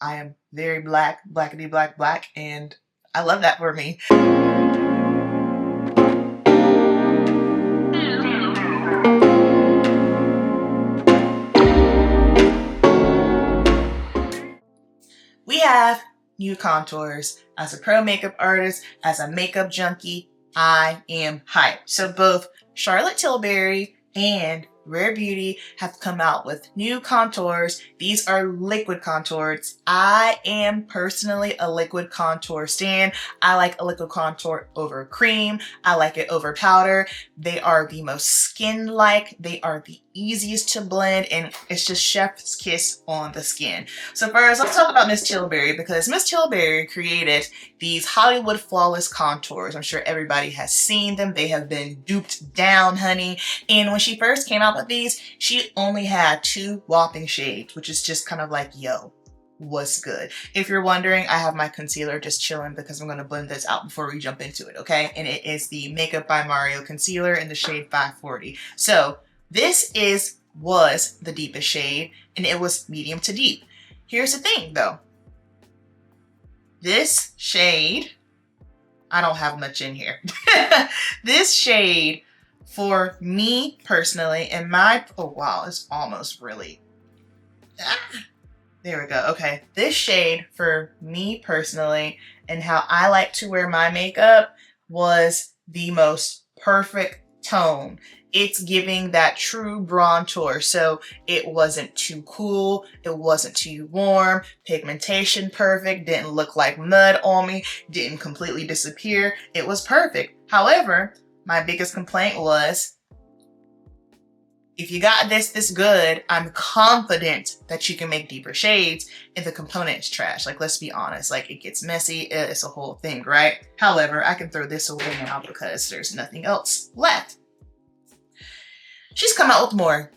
I am very black, blackity black, black, and I love that for me. We have new contours. As a pro makeup artist, as a makeup junkie, I am hyped. So both Charlotte Tilbury and Rare Beauty have come out with new contours. These are liquid contours. I am personally a liquid contour stan. I like a liquid contour over cream. I like it over powder. They are the most skin-like. They are the easiest to blend, and it's just chef's kiss on the skin. So first, let's talk about Miss Tilbury, because Miss Tilbury created these Hollywood Flawless contours. I'm sure everybody has seen them. They have been duped down, honey. And when she first came out with these, she only had 2 whopping shades, which is just kind of like, yo, what's good? If you're wondering, I have my concealer just chilling because I'm going to blend this out before we jump into it, okay? And it is the Makeup by Mario concealer in the shade 540. So this was the deepest shade, and it was medium to deep. Here's the thing though. This shade, I don't have much in here. This shade, for me personally, and my, oh wow, it's almost really, there we go. Okay, this shade for me personally and how I like to wear my makeup was the most perfect tone. It's giving that true bronzer, so it wasn't too cool, it wasn't too warm, pigmentation perfect, didn't look like mud on me, didn't completely disappear. It was perfect. However, my biggest complaint was, if you got this good, I'm confident that you can make deeper shades, and the component is trash. Like, let's be honest, like, it gets messy, it's a whole thing, right? However, I can throw this away now because there's nothing else left. She's come out with more.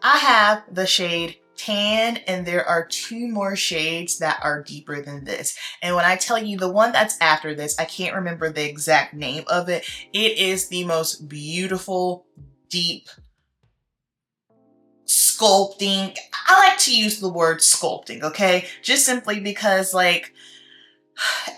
I have the shade Tan, and there are 2 more shades that are deeper than this. And when I tell you the one that's after this, I can't remember the exact name of it. It is the most beautiful, deep, sculpting. I like to use the word sculpting, okay? Just simply because, like,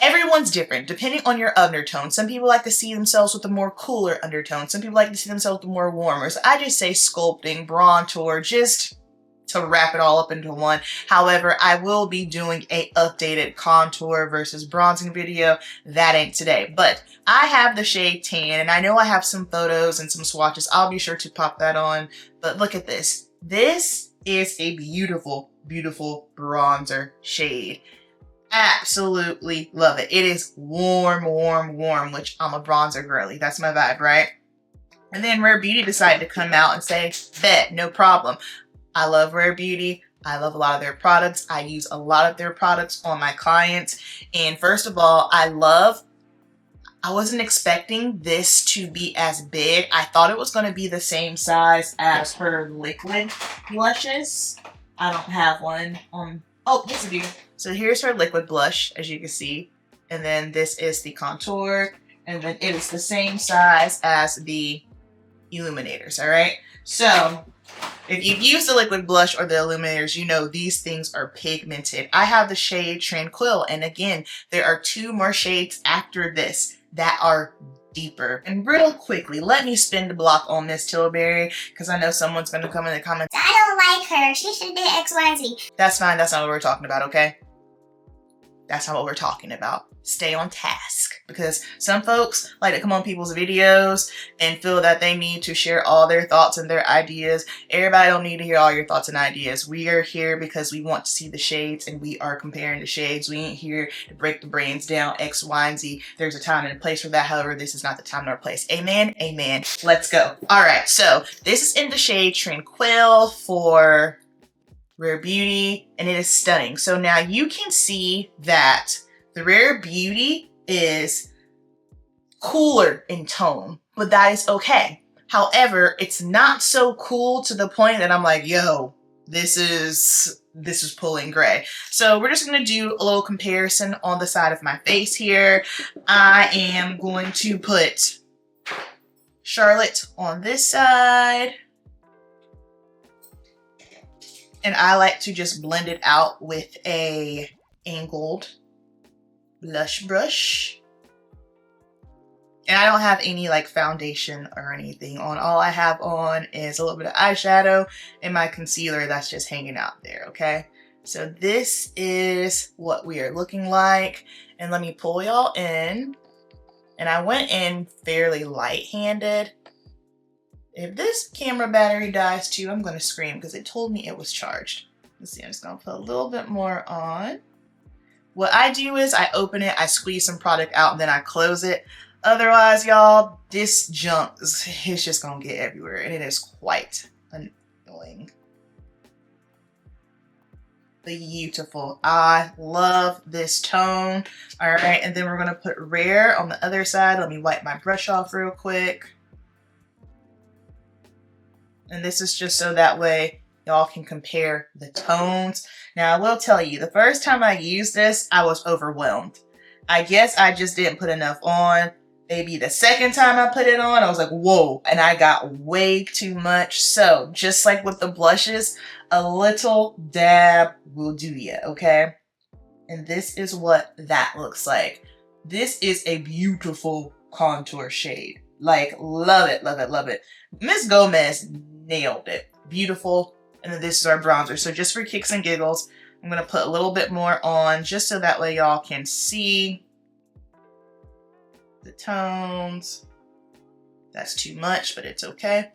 everyone's different depending on your undertone. Some people like to see themselves with a more cooler undertone. Some people like to see themselves with more warmer. So I just say sculpting, bronzer, just to wrap it all up into one. However, I will be doing a updated contour versus bronzing video. That ain't today. But I have the shade Tan, and I know I have some photos and some swatches. I'll be sure to pop that on. But look at this. This is a beautiful, beautiful bronzer shade. Absolutely love it. It is warm, warm, warm, which I'm a bronzer girly. That's my vibe, right? And then Rare Beauty decided to come out and say, bet, no problem. I love Rare Beauty. I love a lot of their products. I use a lot of their products on my clients. And first of all, I wasn't expecting this to be as big. I thought it was going to be the same size as her liquid blushes. I don't have one on. Oh, yes I do. So here's her liquid blush, as you can see. And then this is the contour. And then it is the same size as the illuminators, all right? So if you've used the liquid blush or the illuminators, you know these things are pigmented. I have the shade Tranquil. And again, there are 2 more shades after this that are deeper. And real quickly, let me spin the block on Miss Tilbury, because I know someone's going to come in the comments, I don't like her, she should do X, Y, and Z. That's fine, that's not what we're talking about, okay? That's not what we're talking about. Stay on task, because some folks like to come on people's videos and feel that they need to share all their thoughts and their ideas. Everybody don't need to hear all your thoughts and ideas. We are here because we want to see the shades, and we are comparing the shades. We ain't here to break the brains down X, Y, and Z. There's a time and a place for that. However, this is not the time nor place. Amen? Amen. Let's go. All right, so this is in the shade Tranquil for Rare Beauty, and it is stunning. So now you can see that the Rare Beauty is cooler in tone, but that is okay. However, it's not so cool to the point that I'm like, yo, this is pulling gray. So we're just going to do a little comparison on the side of my face here. I am going to put Charlotte on this side. And I like to just blend it out with a angled blush brush. And I don't have any like foundation or anything on. All I have on is a little bit of eyeshadow and my concealer that's just hanging out there, okay? So this is what we are looking like. And let me pull y'all in. And I went in fairly light-handed. If this camera battery dies too, I'm gonna scream because it told me it was charged. Let's see, I'm just gonna put a little bit more on. What I do is I open it, I squeeze some product out, and then I close it. Otherwise, y'all, this junk is just gonna get everywhere, and it is quite annoying. Beautiful. I love this tone. All right, and then we're gonna put Rare on the other side. Let me wipe my brush off real quick. And this is just so that way y'all can compare the tones. Now, I will tell you, the first time I used this, I was overwhelmed. I guess I just didn't put enough on. Maybe the second time I put it on, I was like, whoa, and I got way too much. So just like with the blushes, a little dab will do ya, okay? And this is what that looks like. This is a beautiful contour shade. Like, love it, love it, love it. Miss Gomez nailed it. Beautiful. And then this is our bronzer. So just for kicks and giggles, I'm gonna put a little bit more on just so that way y'all can see the tones. That's too much, but it's okay.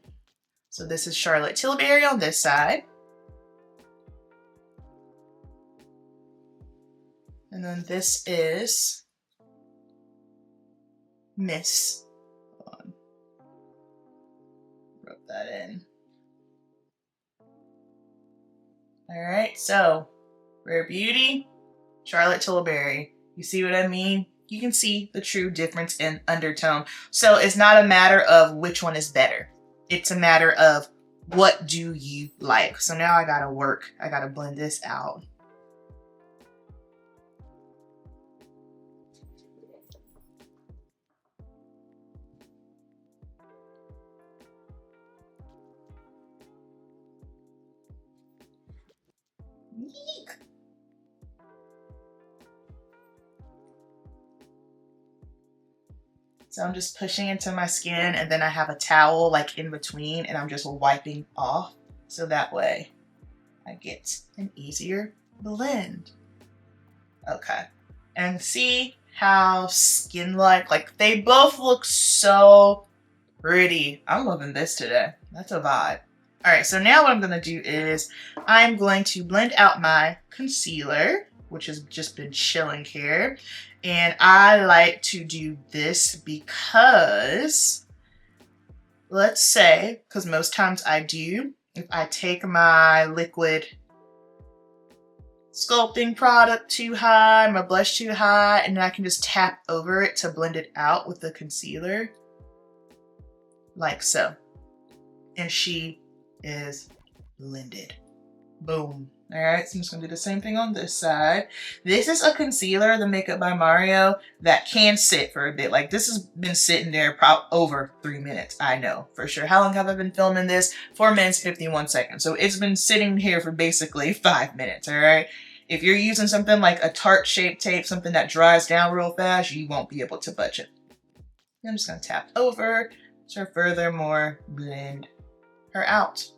So this is Charlotte Tilbury on this side. And then this is Miss. Hold on. Rub that in. All right, so Rare Beauty, Charlotte Tilbury. You see what I mean? You can see the true difference in undertone. So it's not a matter of which one is better. It's a matter of what do you like. So now I gotta work. I gotta blend this out. Yeek. So I'm just pushing into my skin, and then I have a towel like in between, and I'm just wiping off so that way I get an easier blend. Okay. And see how skin-like they both look so pretty. I'm loving this today. That's a vibe. All right, so now what I'm gonna do is I'm going to blend out my concealer, which has just been chilling here. And I like to do this because, let's say, because most times I do, if I take my liquid sculpting product too high, my blush too high, and then I can just tap over it to blend it out with the concealer, like so. And she is blended. Boom. All right, so I'm just gonna do the same thing on this side. This is a concealer, the Makeup by Mario, that can sit for a bit. Like, this has been sitting there probably over 3 minutes, I know for sure. How long have I been filming this? 4 minutes, 51 seconds. So it's been sitting here for basically 5 minutes, all right? If you're using something like a tart shape tape, something that dries down real fast, you won't be able to budge it. I'm just gonna tap over to furthermore blend her out.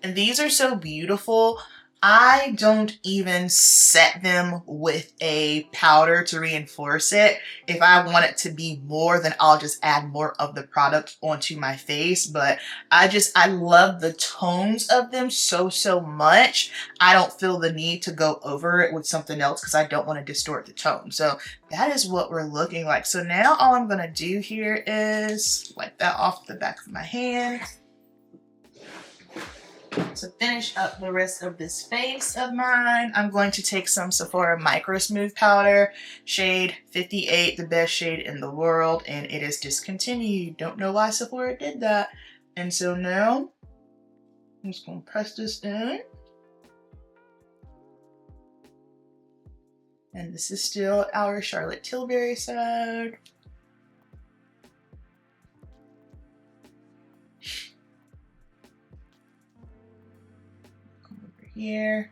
And these are so beautiful. I don't even set them with a powder to reinforce it. If I want it to be more, then I'll just add more of the product onto my face. But I love the tones of them so much. I don't feel the need to go over it with something else because I don't want to distort the tone. So that is what we're looking like. So now all I'm gonna do here is wipe that off the back of my hand. To finish up the rest of this face of mine, I'm going to take some Sephora Microsmooth powder, shade 58, the best shade in the world, and it is discontinued. Don't know why Sephora did that. And so now, I'm just going to press this in. And this is still our Charlotte Tilbury side. here.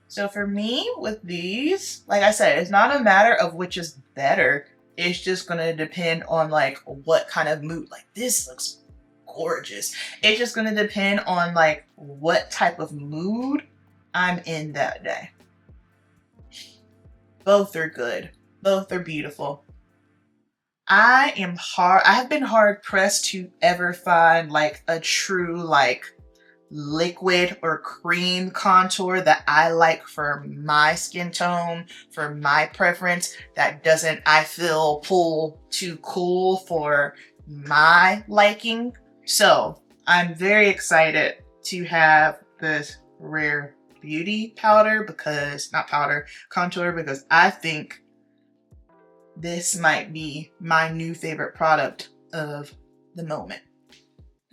So for me with these, like I said, it's not a matter of which is better. It's just gonna depend on like what kind of mood. Like this looks gorgeous. It's just gonna depend on like what type of mood I'm in that day. Both are good. Both are beautiful. I have been hard pressed to ever find like a true like liquid or cream contour that I like for my skin tone, for my preference, that doesn't, I feel, pull too cool for my liking. So I'm very excited to have this Rare Beauty powder contour, because I think this might be my new favorite product of the moment.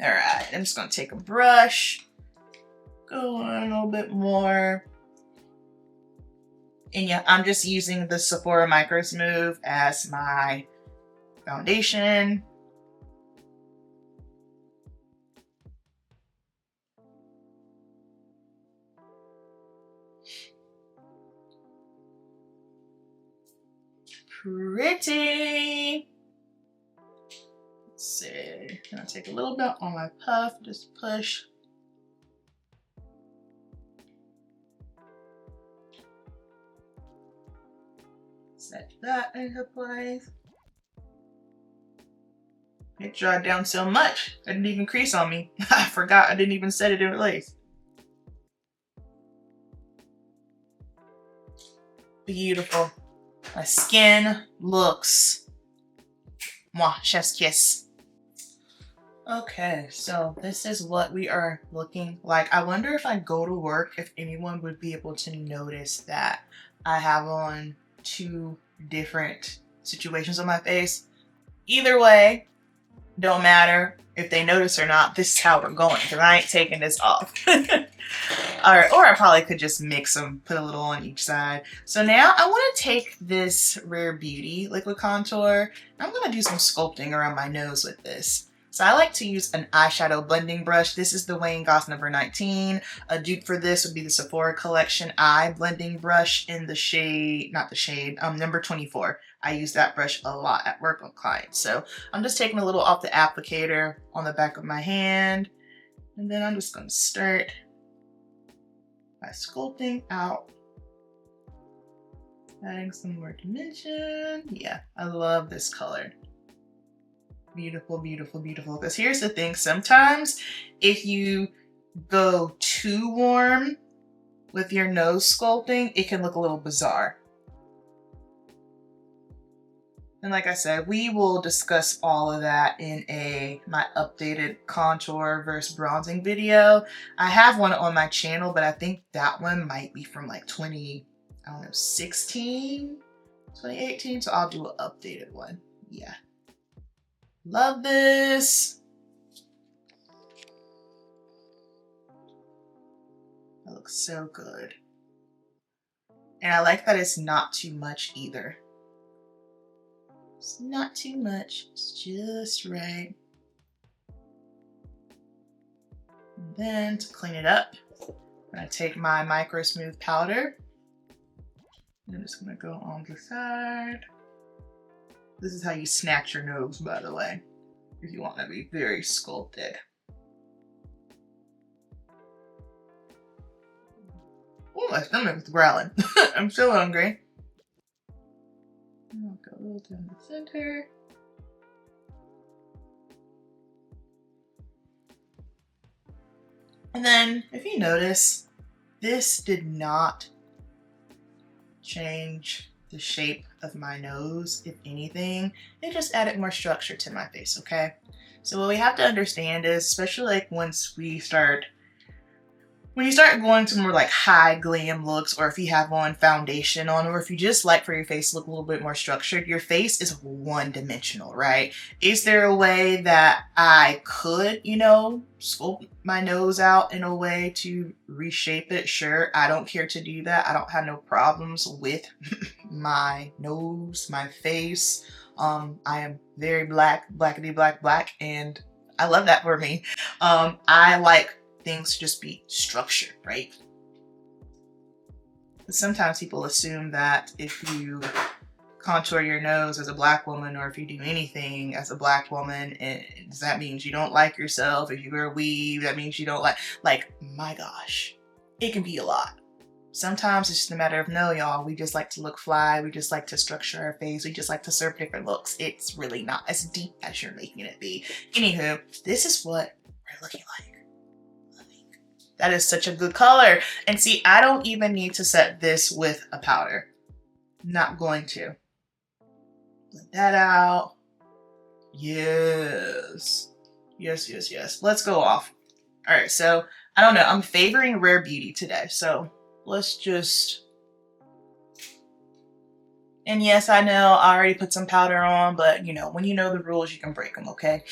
All right, I'm just gonna take a brush, go on a little bit more. And yeah, I'm just using the Sephora Microsmooth as my foundation. Pretty. Let's see, I'm gonna take a little bit on my puff, just push. Set that into place. It dried down so much, it didn't even crease on me. I forgot I didn't even set it in place. Beautiful. My skin looks mwah, chef's kiss. Okay, so this is what we are looking like. I wonder if I go to work, if anyone would be able to notice that I have on two different situations on my face. Either way, don't matter if they notice or not. This is how we're going, because I ain't taking this off. Alright, or I probably could just mix them, put a little on each side. So now I want to take this Rare Beauty liquid contour. I'm going to do some sculpting around my nose with this. So I like to use an eyeshadow blending brush. This is the Wayne Goss number 19. A dupe for this would be the Sephora Collection Eye Blending Brush in the shade, number 24. I use that brush a lot at work on clients. So I'm just taking a little off the applicator on the back of my hand. And then I'm just going to start by sculpting out, adding some more dimension. Yeah, I love this color. Beautiful, beautiful, beautiful. Because here's the thing, sometimes if you go too warm with your nose sculpting, it can look a little bizarre. And like I said, we will discuss all of that in my updated contour versus bronzing video. I have one on my channel, but I think that one might be from like 2018, so I'll do an updated one. Yeah. Love this. That looks so good. And I like that it's not too much either. It's not too much, it's just right. And then to clean it up, I'm gonna take my Microsmooth powder. I'm just gonna go on the side. This is how you snatch your nose, by the way, if you want to be very sculpted. Oh, my stomach is growling. I'm so hungry. I'll go a little down the center. And then, if you notice, this did not change the shape of my nose. If anything, it just added more structure to my face, okay? So what we have to understand is, especially like when you start going to more like high glam looks, or if you have on foundation on, or if you just like for your face to look a little bit more structured, your face is one-dimensional, right? Is there a way that I could, sculpt my nose out in a way to reshape it? Sure, I don't care to do that. I don't have no problems with my nose, my face. I am very black, blackity black, and I love that for me. I like things to just be structured, right? Sometimes people assume that if you contour your nose as a black woman, or if you do anything as a black woman, that means you don't like yourself. If you wear a weave, that means you don't like, my gosh, it can be a lot. Sometimes it's just a matter of, no, y'all, we just like to look fly. We just like to structure our face. We just like to serve different looks. It's really not as deep as you're making it be. Anywho, this is what we're looking like. That is such a good color. And see, I don't even need to set this with a powder. Not going to. Blend that out. Yes. Yes, yes, yes. Let's go off. All right, so I don't know. I'm favoring Rare Beauty today. So let's just... And yes, I know I already put some powder on, but you know, when you know the rules, you can break them, okay?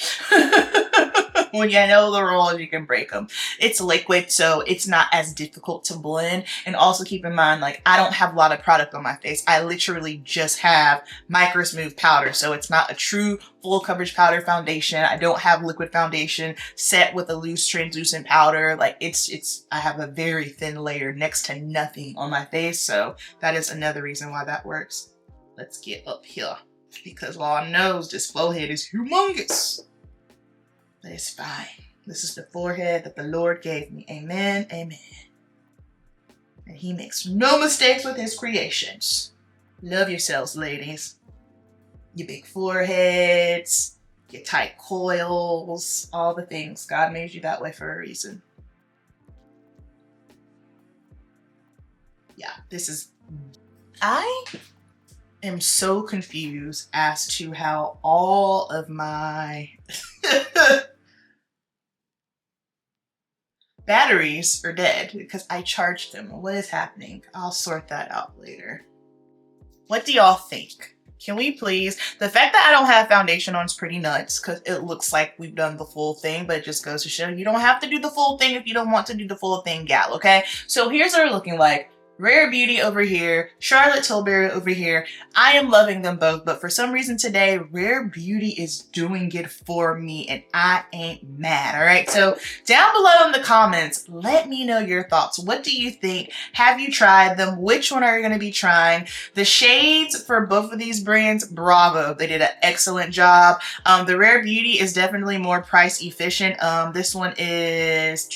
When you know the rules, you can break them. It's liquid, so it's not as difficult to blend. And also keep in mind, like, I don't have a lot of product on my face. I literally just have Microsmooth powder, so it's not a true full coverage powder foundation. I don't have liquid foundation set with a loose translucent powder. Like, I have a very thin layer next to nothing on my face, so that is another reason why that works. Let's get up here, because Lord knows this forehead is humongous. But it's fine. This is the forehead that the Lord gave me. Amen, amen. And he makes no mistakes with his creations. Love yourselves, ladies. Your big foreheads, your tight coils, all the things. God made you that way for a reason. Yeah, this is... I am so confused as to how all of my batteries are dead because I charged them. What is happening? I'll sort that out later. What do y'all think? Can we please? The fact that I don't have foundation on is pretty nuts because it looks like we've done the full thing, but it just goes to show you don't have to do the full thing if you don't want to do the full thing, gal, okay? So here's what we're looking like. Rare Beauty over here, Charlotte Tilbury over here. I am loving them both, but for some reason today, Rare Beauty is doing it for me, and I ain't mad, all right? So down below in the comments, let me know your thoughts. What do you think? Have you tried them? Which one are you gonna be trying? The shades for both of these brands, bravo. They did an excellent job. The Rare Beauty is definitely more price efficient. This one is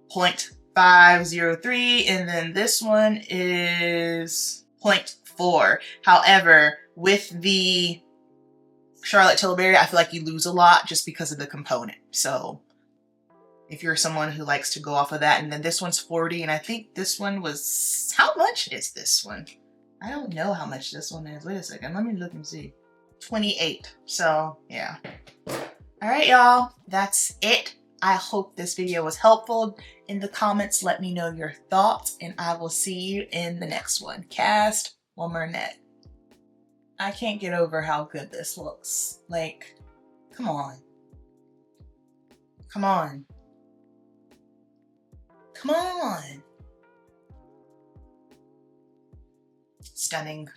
0.503, and then this one is 0.4. However, with the Charlotte Tilbury, I feel like you lose a lot just because of the component. So if you're someone who likes to go off of that, and then this one's 40, and I think this one was, how much is this one? I don't know how much this one is. Wait a second, let me look and see. 28. So yeah. All right, y'all, that's it. I hope this video was helpful. In the comments, let me know your thoughts, and I will see you in the next one. Cast one more net. I can't get over how good this looks. Like, come on. Come on. Come on. Stunning.